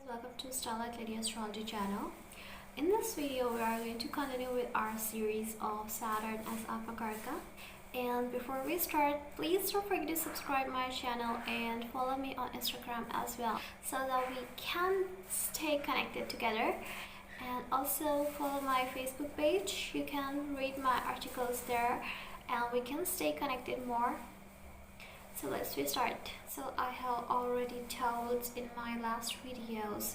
Welcome to Starlight Lady Astrology channel. In this video, we are going to continue with our series of Saturn as AtmaKaraka. And before we start, please don't forget to subscribe my channel and follow me on Instagram as well, so that we can stay connected together. And also follow my Facebook page. You can read my articles there and we can stay connected more. So let's restart. So I have already told in my last videos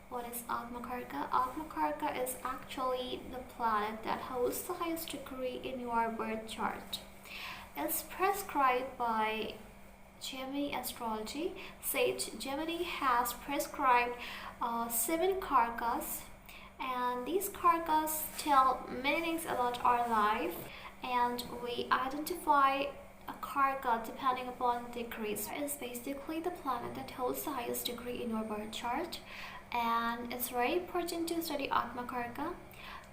what is AtmaKaraka. AtmaKaraka is actually the planet that holds the highest degree in your birth chart. It's prescribed by Jaimini Astrology. Sage Jaimini has prescribed 7 karakas, and these karakas tell many things about our life, and we identify a karaka depending upon degrees. It is basically the planet that holds the highest degree in your birth chart, and it's very important to study AtmaKaraka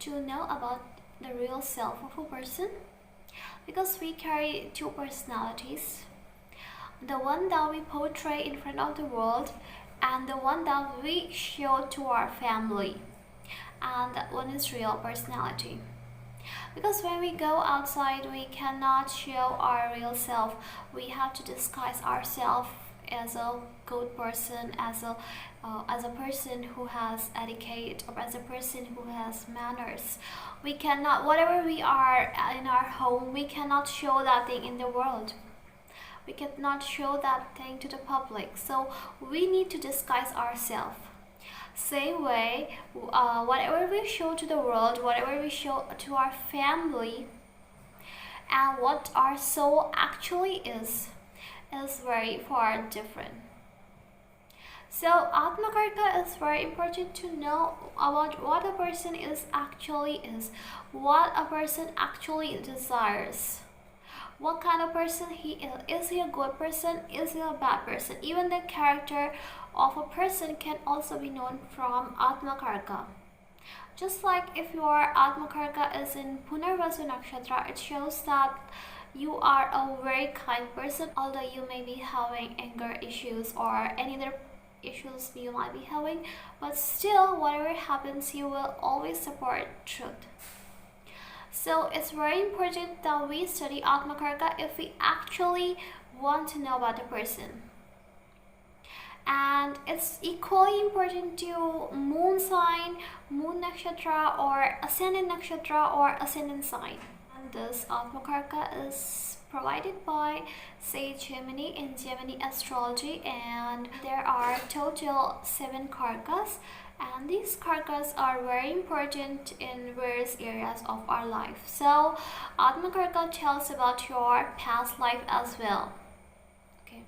to know about the real self of a person, because we carry 2 personalities, the one that we portray in front of the world and the one that we show to our family, and that one is real personality. Because when we go outside, we cannot show our real self. We have to disguise ourselves as a good person, as a person who has etiquette, or as a person who has manners. We cannot, whatever we are in our home, we cannot show that thing in the world. We cannot show that thing to the public. So we need to disguise ourselves. Same way, whatever we show to the world, whatever we show to our family, and what our soul actually is very far different. So AtmaKaraka is very important to know about what a person is, what a person actually desires. What kind of person he is. Is he a good person? Is he a bad person? Even the character of a person can also be known from AtmaKaraka. Just like if your AtmaKaraka is in Punarvasu Nakshatra, it shows that you are a very kind person, although you may be having anger issues or any other issues you might be having, but still, whatever happens, you will always support truth. So it's very important that we study AtmaKaraka if we actually want to know about the person. And it's equally important to moon sign, moon nakshatra, or ascendant nakshatra, or ascendant sign. And this AtmaKaraka is provided by Sage Jaimini in Jaimini Astrology, and there are total 7 karakas. And these karakas are very important in various areas of our life. So AtmaKaraka tells about your past life as well. Okay,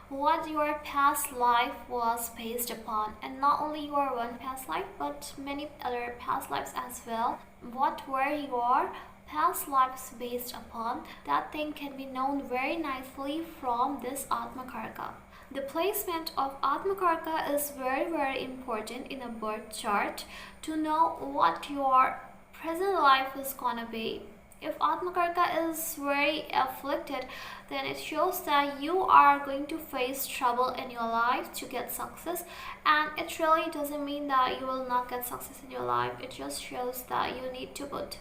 what your past life was based upon, and not only your one past life, but many other past lives as well. What were your past lives based upon? That thing can be known very nicely from this AtmaKaraka. The placement of AtmaKaraka is very important in a birth chart to know what your present life is gonna be. If AtmaKaraka is very afflicted, then it shows that you are going to face trouble in your life to get success, and it really doesn't mean that you will not get success in your life. It just shows that you need to put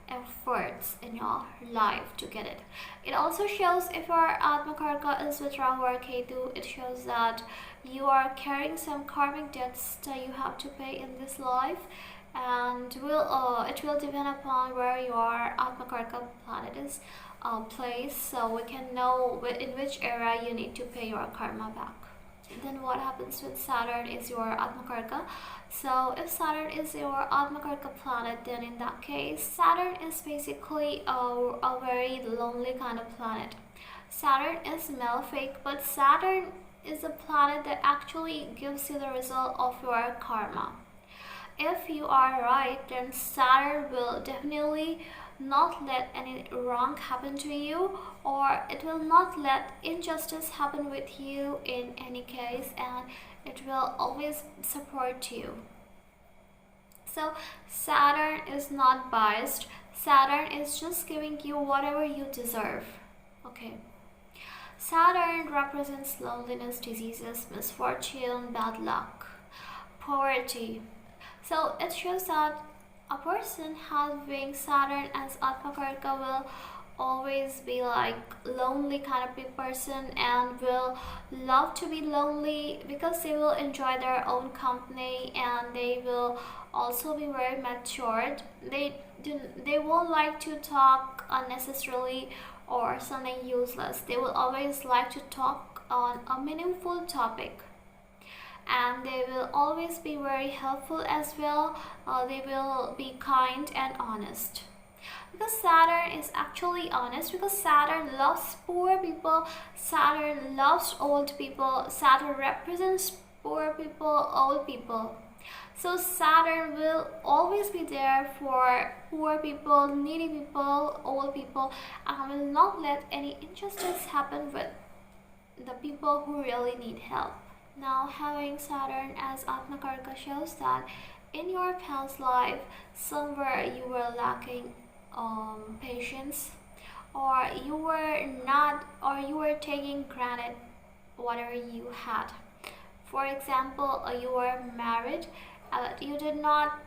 efforts in your life to get it. It also shows if your AtmaKaraka is with Rahu or Ketu, it shows that you are carrying some karmic debts that you have to pay in this life, and it will depend upon where your AtmaKaraka planet is placed, so we can know in which area you need to pay your karma back. Then what happens with Saturn is your AtmaKaraka. So if Saturn is your AtmaKaraka planet, then in that case, Saturn is basically a very lonely kind of planet. Saturn is malefic, but Saturn is a planet that actually gives you the result of your karma. If you are right, then Saturn will definitely not let any wrong happen to you, or it will not let injustice happen with you in any case, and it will always support you. So Saturn is not biased. Saturn is just giving you whatever you deserve. Okay. Saturn represents loneliness, diseases, misfortune, bad luck. poverty. So it shows that a person having Saturn as AtmaKaraka will always be like lonely kind of a person and will love to be lonely because they will enjoy their own company and they will also be very matured. They won't like to talk unnecessarily or something useless. They will always like to talk on a meaningful topic, and they will always be very helpful as well. They will be kind and honest because Saturn is actually honest, because Saturn loves poor people, Saturn loves old people, Saturn represents poor people, old people. So Saturn will always be there for poor people, needy people, old people, and will not let any injustice happen with the people who really need help. Now, having Saturn as AtmaKaraka shows that in your past life, somewhere you were lacking patience, or you were taking granted whatever you had. For example, you were married, you did not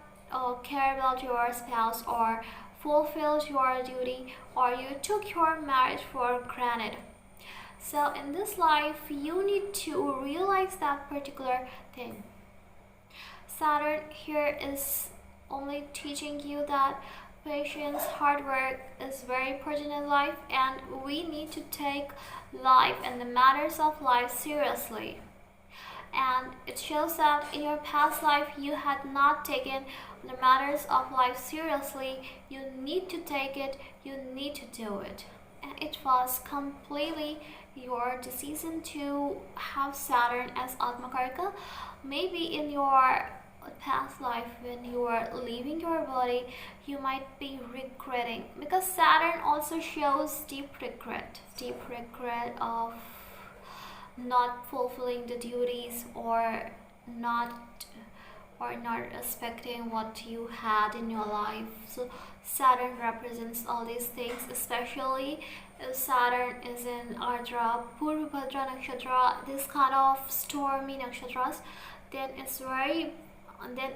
care about your spouse or fulfilled your duty, or you took your marriage for granted. So in this life, you need to realize that particular thing. Saturn here is only teaching you that patience, hard work is very important in life, and we need to take life and the matters of life seriously. And it shows that in your past life you had not taken the matters of life seriously. You need to take it, you need to do it. And it was completely your decision to have Saturn as AtmaKaraka. Maybe in your past life, when you are leaving your body, you might be regretting, because Saturn also shows deep regret of not fulfilling the duties, or not respecting what you had in your life. So Saturn represents all these things, especially if Saturn is in Ardra, Purvabhadra nakshatra, this kind of stormy nakshatras, then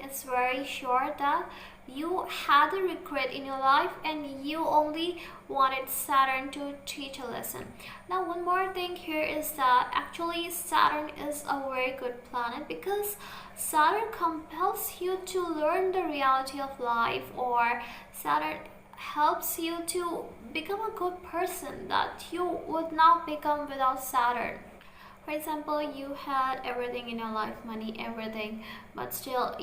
it's very sure that you had a regret in your life and you only wanted Saturn to teach a lesson. Now, one more thing here is that actually Saturn is a very good planet, because Saturn compels you to learn the reality of life, or Saturn helps you to become a good person that you would not become without Saturn. For example, you had everything in your life, money, everything, but still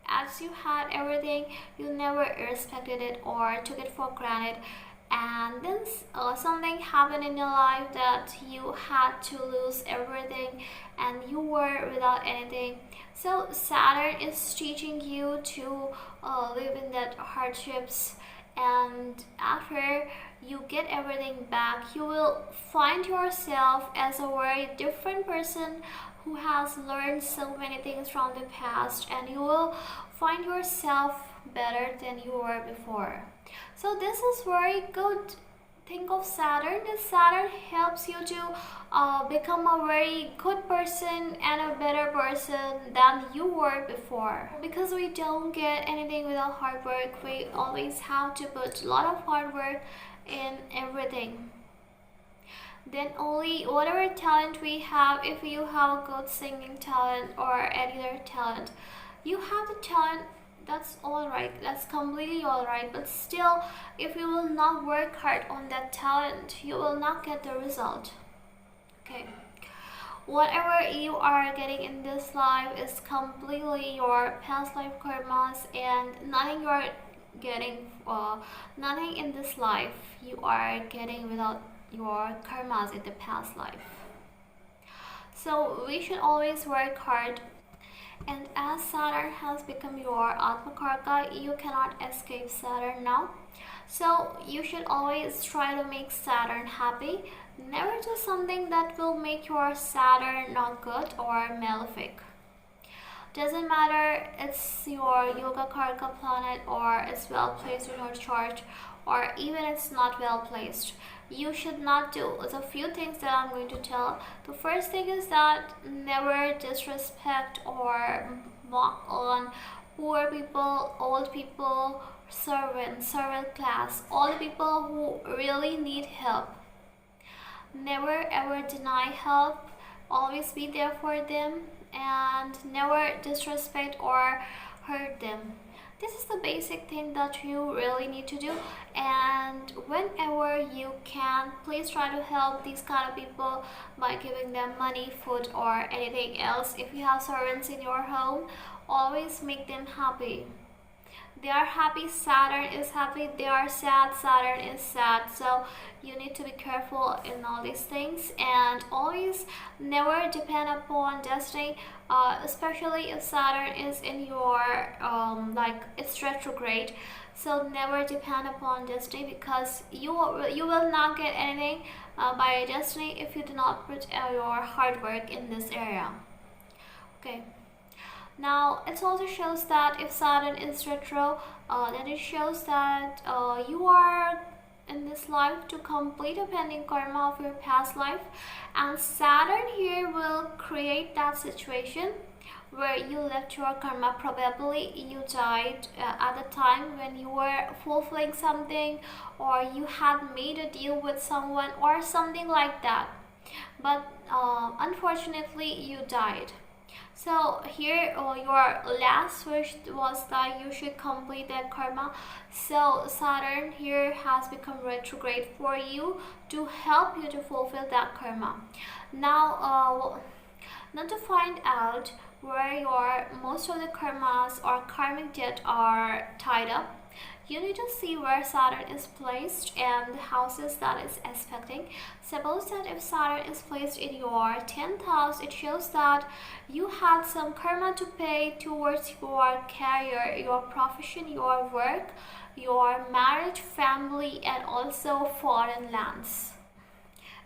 as you had everything, you never respected it or took it for granted, and then something happened in your life that you had to lose everything and you were without anything. So Saturn is teaching you to live in that hardships, and after you get everything back, you will find yourself as a very different person who has learned so many things from the past, and you will find yourself better than you were before. So this is very good thing of Saturn. This Saturn helps you to become a very good person and a better person than you were before, because we don't get anything without hard work. We always have to put a lot of hard work in everything. Then only whatever talent we have, if you have a good singing talent or any other talent, you have the talent, that's alright, that's completely alright, but still, if you will not work hard on that talent, you will not get the result. Okay, whatever you are getting in this life is completely your past life karmas, and nothing you are getting, nothing in this life you are getting without your karmas in the past life. So we should always work hard, and as Saturn has become your AtmaKaraka, you cannot escape Saturn now. So you should always try to make Saturn happy. Never do something that will make your Saturn not good or malefic. Doesn't matter it's your Yoga Karaka planet, or it's well placed in your chart, or even it's not well placed. You should not do the few things that I'm going to tell. The first thing is that never disrespect or mock on poor people, old people, servant class, all the people who really need help. Never ever deny help, always be there for them, and never disrespect or hurt them. This is the basic thing that you really need to do, and whenever you can, please try to help these kind of people by giving them money, food, or anything else. If you have servants in your home, always make them happy. They are happy, Saturn is happy. They are sad, Saturn is sad. So you need to be careful in all these things, and always never depend upon destiny, especially if Saturn is in your like it's retrograde. So never depend upon destiny, because you will not get anything by destiny if you do not put your hard work in this area. Okay. Now it also shows that if Saturn is retro, then it shows that you are in this life to complete a pending karma of your past life, and Saturn here will create that situation where you left your karma. Probably you died at the time when you were fulfilling something, or you had made a deal with someone or something like that, but unfortunately you died. So here your last wish was that you should complete that karma. So Saturn here has become retrograde for you to help you to fulfill that karma. Now to find out where your most of the karmas or karmic debt are tied up, you need to see where Saturn is placed and the houses that is aspecting. Suppose that if Saturn is placed in your 10th house, it shows that you had some karma to pay towards your career, your profession, your work, your marriage, family, and also foreign lands.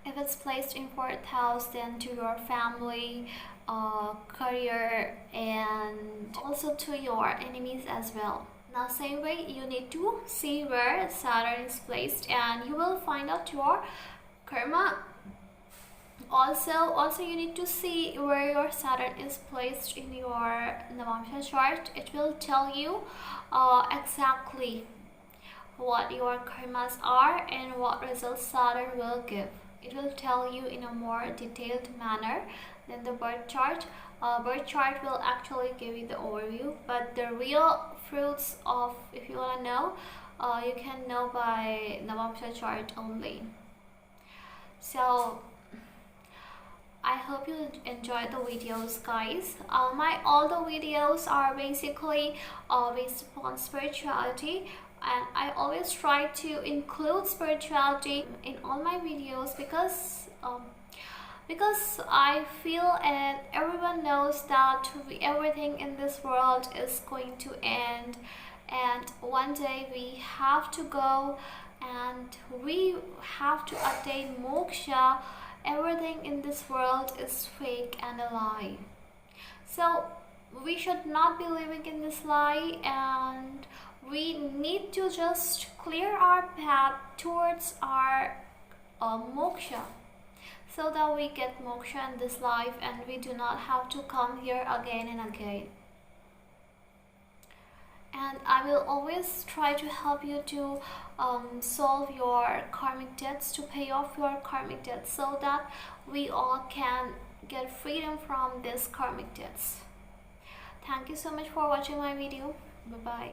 If it's placed in 4th house, then to your family, career, and also to your enemies as well. Now same way, you need to see where Saturn is placed and you will find out your karma. Also you need to see where your Saturn is placed in your Navamsha chart. It will tell you exactly what your karmas are and what results Saturn will give. It will tell you in a more detailed manner than the birth chart. Birth chart will actually give you the overview, but the real fruits of, if you want to know, you can know by Navamsha chart only. So I hope you enjoy the videos, guys. All the videos are basically based upon spirituality, and I always try to include spirituality in all my videos because I feel and everyone knows that everything in this world is going to end, and one day we have to go and we have to attain moksha. Everything in this world is fake and a lie. So we should not be living in this lie, and we need to just clear our path towards our moksha, so that we get moksha in this life and we do not have to come here again and again. And I will always try to help you to solve your karmic debts, to pay off your karmic debts, so that we all can get freedom from these karmic debts. Thank you so much for watching my video. Bye bye.